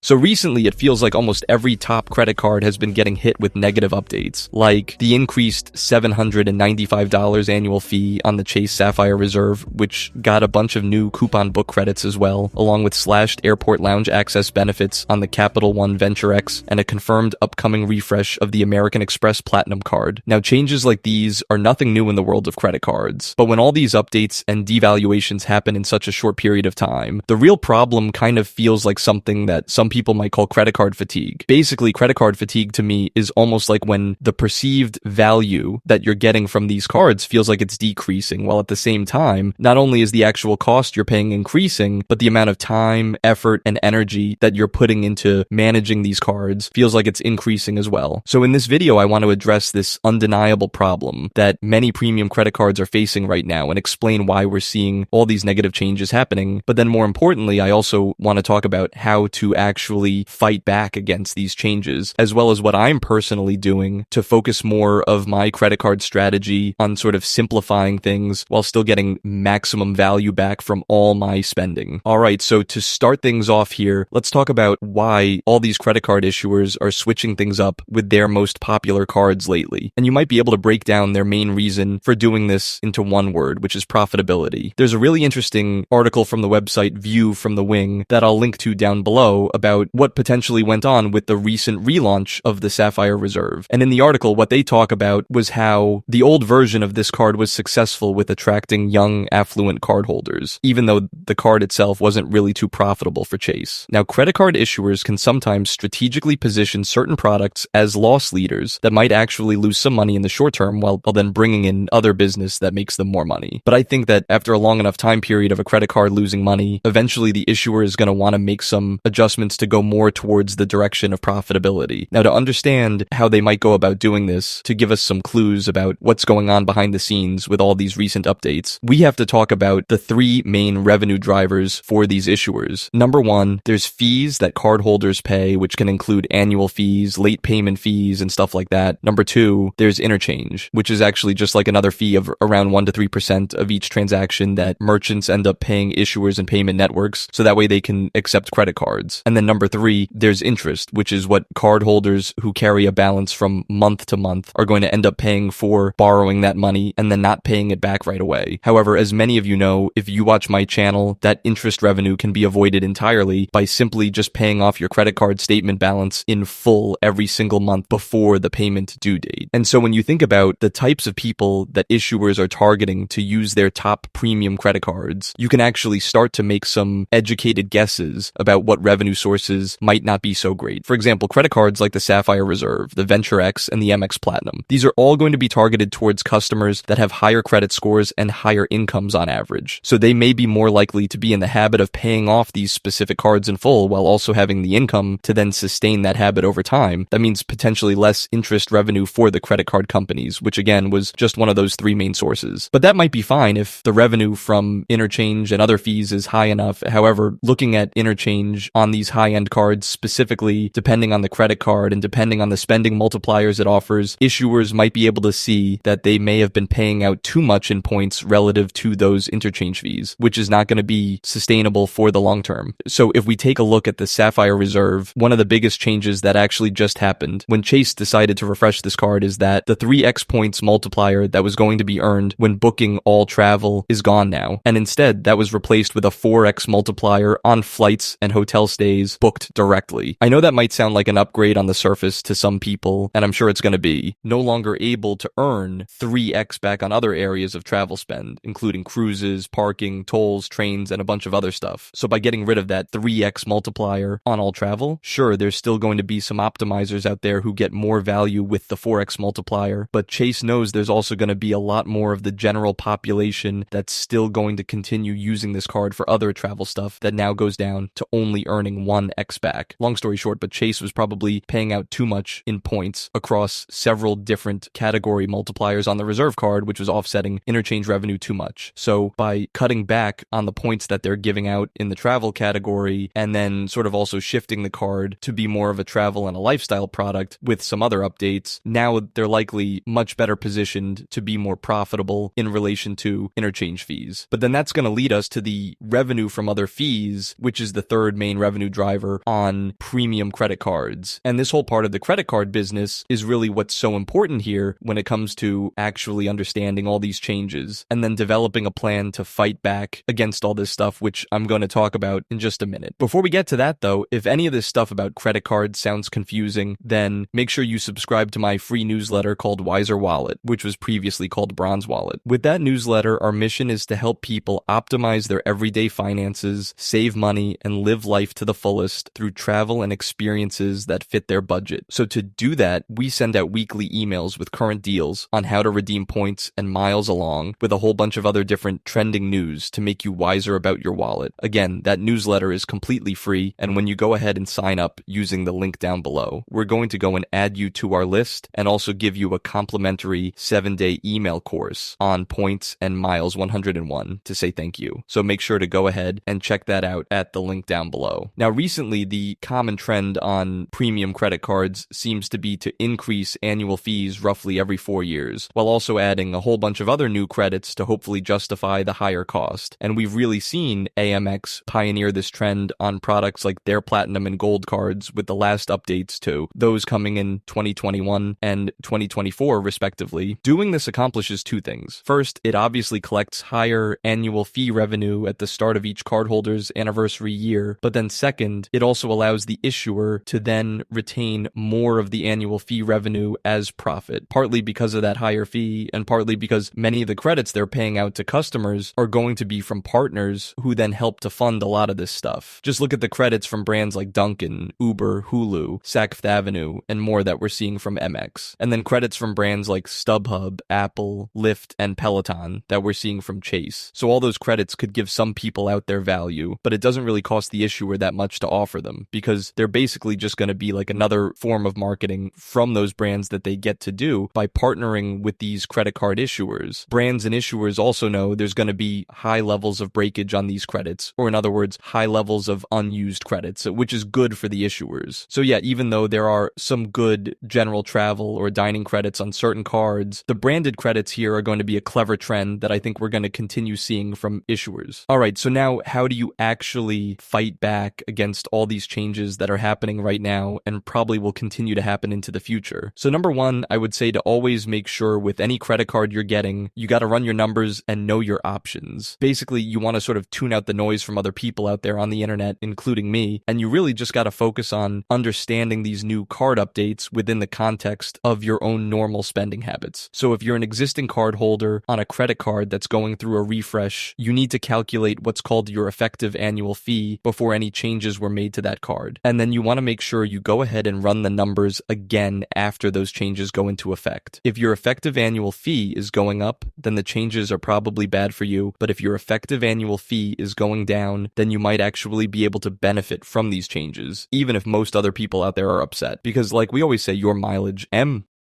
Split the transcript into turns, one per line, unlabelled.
So recently, it feels like almost every top credit card has been getting hit with negative updates, like the increased $795 annual fee on the Chase Sapphire Reserve, which got a bunch of new coupon book credits as well, along with slashed airport lounge access benefits on the Capital One Venture X, and a confirmed upcoming refresh of the American Express Platinum card. Now, changes like these are nothing new in the world of credit cards, but when all these updates and devaluations happen in such a short period of time, the real problem kind of feels like something that some people might call credit card fatigue. Basically, credit card fatigue to me is almost like when the perceived value that you're getting from these cards feels like it's decreasing, while at the same time, not only is the actual cost you're paying increasing, but the amount of time, effort, and energy that you're putting into managing these cards feels like it's increasing as well. So in this video, I want to address this undeniable problem that many premium credit cards are facing right now and explain why we're seeing all these negative changes happening. But then more importantly, I also want to talk about how to actually fight back against these changes, as well as what I'm personally doing to focus more of my credit card strategy on sort of simplifying things while still getting maximum value back from all my spending. Alright, so to start things off here, let's talk about why all these credit card issuers are switching things up with their most popular cards lately. And you might be able to break down their main reason for doing this into one word, which is profitability. There's a really interesting article from the website View from the Wing that I'll link to down below about what potentially went on with the recent relaunch of the Sapphire Reserve. And in the article, what they talk about was how the old version of this card was successful with attracting young, affluent cardholders, even though the card itself wasn't really too profitable for Chase. Now, credit card issuers can sometimes strategically position certain products as loss leaders that might actually lose some money in the short term while then bringing in other business that makes them more money. But I think that after a long enough time period of a credit card losing money, eventually the issuer is going to want to make some adjustments to go more towards the direction of profitability. Now, to understand how they might go about doing this, to give us some clues about what's going on behind the scenes with all these recent updates, we have to talk about the three main revenue drivers for these issuers. Number one, there's fees that cardholders pay, which can include annual fees, late payment fees, and stuff like that. Number two, there's interchange, which is actually just like another fee of around 1 to 3% of each transaction that merchants end up paying issuers and payment networks, so that way they can accept credit cards. And then number three, there's interest, which is what cardholders who carry a balance from month to month are going to end up paying for borrowing that money and then not paying it back right away. However, as many of you know, if you watch my channel, that interest revenue can be avoided entirely by simply just paying off your credit card statement balance in full every single month before the payment due date. And so when you think about the types of people that issuers are targeting to use their top premium credit cards, you can actually start to make some educated guesses about what revenue sources might not be so great. For example, credit cards like the Sapphire Reserve, the Venture X, and the MX Platinum. These are all going to be targeted towards customers that have higher credit scores and higher incomes on average. So they may be more likely to be in the habit of paying off these specific cards in full while also having the income to then sustain that habit over time. That means potentially less interest revenue for the credit card companies, which again was just one of those three main sources. But that might be fine if the revenue from interchange and other fees is high enough. However, looking at interchange on these high-end cards specifically, depending on the credit card and depending on the spending multipliers it offers, issuers might be able to see that they may have been paying out too much in points relative to those interchange fees, which is not going to be sustainable for the long term. So if we take a look at the Sapphire Reserve, one of the biggest changes that actually just happened when Chase decided to refresh this card is that the 3x points multiplier that was going to be earned when booking all travel is gone now. And instead, that was replaced with a 4x multiplier on flights and hotel stays booked directly. I know that might sound like an upgrade on the surface to some people, and I'm sure it's going to be. No longer able to earn 3x back on other areas of travel spend, including cruises, parking, tolls, trains, and a bunch of other stuff. So by getting rid of that 3x multiplier on all travel, sure, there's still going to be some optimizers out there who get more value with the 4x multiplier, but Chase knows there's also going to be a lot more of the general population that's still going to continue using this card for other travel stuff that now goes down to only earning 1x back. Long story short, but Chase was probably paying out too much in points across several different category multipliers on the Reserve card, which was offsetting interchange revenue too much. So by cutting back on the points that they're giving out in the travel category and then sort of also shifting the card to be more of a travel and a lifestyle product with some other updates, now they're likely much better positioned to be more profitable in relation to interchange fees. But then that's going to lead us to the revenue from other fees, which is the third main revenue driver driver on premium credit cards. And this whole part of the credit card business is really what's so important here when it comes to actually understanding all these changes and then developing a plan to fight back against all this stuff, which I'm going to talk about in just a minute. Before we get to that though, if any of this stuff about credit cards sounds confusing, then make sure you subscribe to my free newsletter called Wiser Wallet, which was previously called Bronze Wallet. With that newsletter, our mission is to help people optimize their everyday finances, save money, and live life to the fullest through travel and experiences that fit their budget. So to do that, we send out weekly emails with current deals on how to redeem points and miles along with a whole bunch of other different trending news to make you wiser about your wallet. Again, that newsletter is completely free, and when you go ahead and sign up using the link down below, we're going to go and add you to our list and also give you a complimentary 7-day email course on points and miles 101 to say thank you. So make sure to go ahead and check that out at the link down below. Now, recently, the common trend on premium credit cards seems to be to increase annual fees roughly every 4 years, while also adding a whole bunch of other new credits to hopefully justify the higher cost. And we've really seen AMX pioneer this trend on products like their Platinum and Gold cards, with the last updates to those coming in 2021 and 2024 respectively. Doing this accomplishes two things. First, it obviously collects higher annual fee revenue at the start of each cardholder's anniversary year, but then second, it also allows the issuer to then retain more of the annual fee revenue as profit, partly because of that higher fee and partly because many of the credits they're paying out to customers are going to be from partners who then help to fund a lot of this stuff. Just look at the credits from brands like Dunkin', Uber, Hulu, Saks Fifth Avenue, and more that we're seeing from MX. And then credits from brands like StubHub, Apple, Lyft, and Peloton that we're seeing from Chase. So all those credits could give some people out their value, but it doesn't really cost the issuer that much to offer them because they're basically just going to be like another form of marketing from those brands that they get to do by partnering with these credit card issuers. Brands and issuers also know there's going to be high levels of breakage on these credits, or in other words, high levels of unused credits, which is good for the issuers. So yeah, even though there are some good general travel or dining credits on certain cards, the branded credits here are going to be a clever trend that I think we're going to continue seeing from issuers. All right, so now how do you actually fight back against all these changes that are happening right now and probably will continue to happen into the future? So number one, I would say to always make sure with any credit card you're getting, you got to run your numbers and know your options. Basically, you want to sort of tune out the noise from other people out there on the internet, including me, and you really just got to focus on understanding these new card updates within the context of your own normal spending habits. So if you're an existing card holder on a credit card that's going through a refresh, you need to calculate what's called your effective annual fee before any changes were made to that card. And then you want to make sure you go ahead and run the numbers again after those changes go into effect. If your effective annual fee is going up, then the changes are probably bad for you. But if your effective annual fee is going down, then you might actually be able to benefit from these changes, even if most other people out there are upset. Because like we always say, your mileage, M